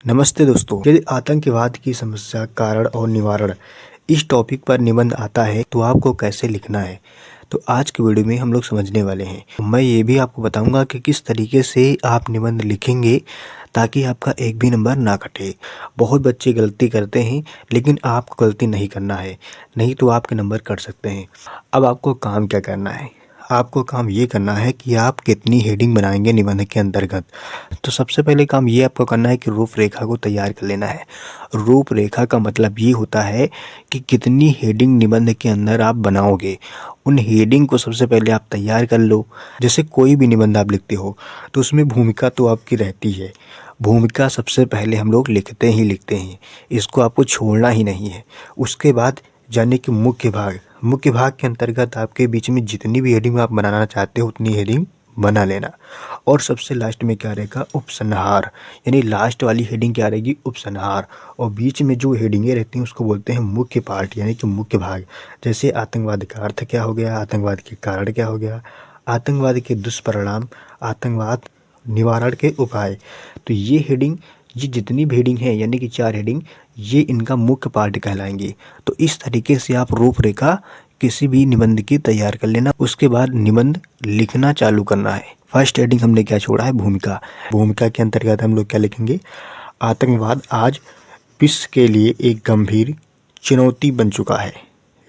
नमस्ते दोस्तों, यदि आतंकवाद की समस्या, कारण और निवारण इस टॉपिक पर निबंध आता है तो आपको कैसे लिखना है, तो आज की वीडियो में हम लोग समझने वाले हैं। मैं ये भी आपको बताऊंगा कि किस तरीके से आप निबंध लिखेंगे ताकि आपका एक भी नंबर ना कटे। बहुत बच्चे गलती करते हैं लेकिन आपको गलती नहीं करना है, नहीं तो आपके नंबर कट सकते हैं। अब आपको काम क्या करना है, आपको काम ये करना है कि आप कितनी हेडिंग बनाएंगे निबंध के अंतर्गत। तो सबसे पहले काम ये आपको करना है कि रूपरेखा को तैयार कर लेना है। रूपरेखा का मतलब ये होता है कि कितनी हेडिंग निबंध के अंदर आप बनाओगे। उन हेडिंग को सबसे पहले आप तैयार कर लो। जैसे कोई भी निबंध आप लिखते हो तो उसमें भूमिका तो आपकी रहती है। भूमिका सबसे पहले हम लोग लिखते हैं, इसको आपको छोड़ना ही नहीं है। उसके बाद यानी कि मुख्य भाग के अंतर्गत आपके बीच में जितनी भी हेडिंग आप बनाना चाहते हो उतनी हेडिंग बना लेना। और सबसे लास्ट में क्या रहेगा, उपसंहार, यानी लास्ट वाली हेडिंग क्या रहेगी, उपसंहार। और बीच में जो हेडिंगें रहती हैं उसको बोलते हैं मुख्य पार्ट, यानी कि मुख्य भाग। जैसे आतंकवाद का अर्थ क्या हो गया, आतंकवाद के कारण क्या हो गया, आतंकवाद के दुष्परिणाम, आतंकवाद निवारण के उपाय। तो ये हेडिंग, ये जितनी भी हेडिंग है यानी कि 4 हेडिंग, ये इनका मुख्य पार्ट कहलाएंगे। तो इस तरीके से आप रूपरेखा किसी भी निबंध की तैयार कर लेना। उसके बाद निबंध लिखना चालू करना है। फर्स्ट हेडिंग हमने क्या छोड़ा है, भूमिका। भूमिका के अंतर्गत हम लोग क्या लिखेंगे, आतंकवाद आज विश्व के लिए एक गंभीर चुनौती बन चुका है।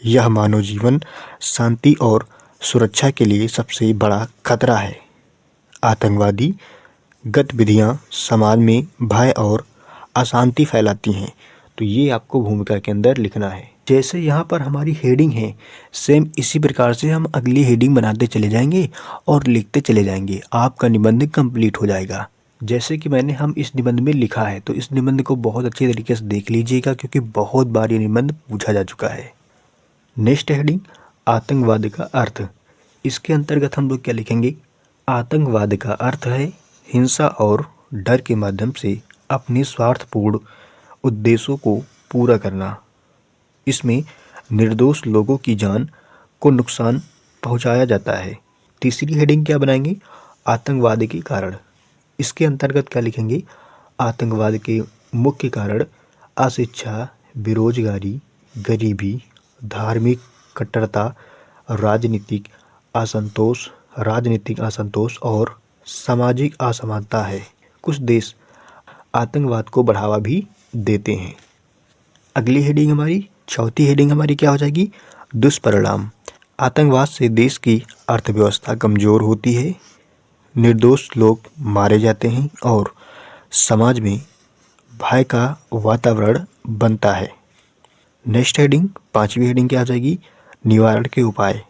यह मानव जीवन, शांति और सुरक्षा के लिए सबसे बड़ा खतरा है। आतंकवादी गतिविधियां समाज में भय और अशांति फैलाती हैं। तो ये आपको भूमिका के अंदर लिखना है। जैसे यहाँ पर हमारी हेडिंग है, सेम इसी प्रकार से हम अगली हेडिंग बनाते चले जाएंगे और लिखते चले जाएंगे। आपका निबंध कंप्लीट हो जाएगा। जैसे कि हम इस निबंध में लिखा है, तो इस निबंध को बहुत अच्छे तरीके से देख लीजिएगा क्योंकि बहुत बार ये निबंध पूछा जा चुका है। नेक्स्ट हेडिंग, आतंकवाद का अर्थ। इसके अंतर्गत हम लोग क्या लिखेंगे, आतंकवाद का अर्थ है हिंसा और डर के माध्यम से अपने स्वार्थपूर्ण उद्देश्यों को पूरा करना। इसमें निर्दोष लोगों की जान को नुकसान पहुंचाया जाता है। तीसरी हेडिंग क्या बनाएंगे, आतंकवाद के कारण। इसके अंतर्गत क्या लिखेंगे, आतंकवाद के मुख्य कारण अशिक्षा, बेरोजगारी, गरीबी, धार्मिक कट्टरता, राजनीतिक असंतोष और सामाजिक असमानता है। कुछ देश आतंकवाद को बढ़ावा भी देते हैं। अगली हेडिंग हमारी, चौथी हेडिंग हमारी क्या हो जाएगी, दुष्परिणाम। आतंकवाद से देश की अर्थव्यवस्था कमजोर होती है, निर्दोष लोग मारे जाते हैं और समाज में भय का वातावरण बनता है। नेक्स्ट हेडिंग, पांचवी हेडिंग क्या हो जाएगी, निवारण के उपाय।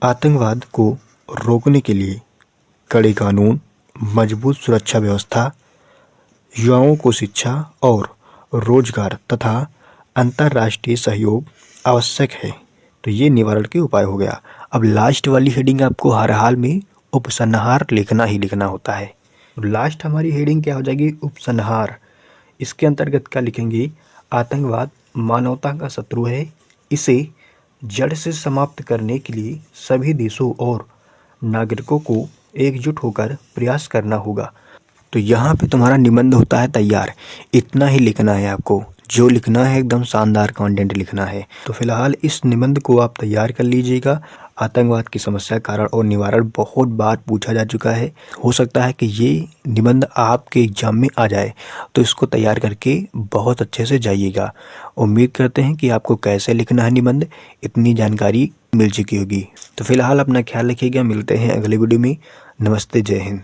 आतंकवाद को रोकने के लिए कड़े कानून, मजबूत सुरक्षा व्यवस्था, युवाओं को शिक्षा और रोजगार तथा अंतर्राष्ट्रीय सहयोग आवश्यक है। तो ये निवारण के उपाय हो गया। अब लास्ट वाली हेडिंग आपको हर हाल में उपसंहार लिखना ही लिखना होता है। तो लास्ट हमारी हेडिंग क्या हो जाएगी, उपसंहार। इसके अंतर्गत क्या लिखेंगे, आतंकवाद मानवता का शत्रु है। इसे जड़ से समाप्त करने के लिए सभी देशों और नागरिकों को एकजुट होकर प्रयास करना होगा। तो यहाँ पे तुम्हारा निबंध होता है तैयार। इतना ही लिखना है आपको, जो लिखना है एकदम शानदार कंटेंट लिखना है। तो फिलहाल इस निबंध को आप तैयार कर लीजिएगा। आतंकवाद की समस्या, कारण और निवारण बहुत बार पूछा जा चुका है। हो सकता है कि ये निबंध आपके एग्जाम में आ जाए, तो इसको तैयार करके बहुत अच्छे से जाइएगा। उम्मीद करते हैं कि आपको कैसे लिखना है निबंध इतनी जानकारी मिल चुकी होगी। तो फिलहाल अपना ख्याल रखिएगा, मिलते हैं अगले वीडियो में। नमस्ते, जय हिंद।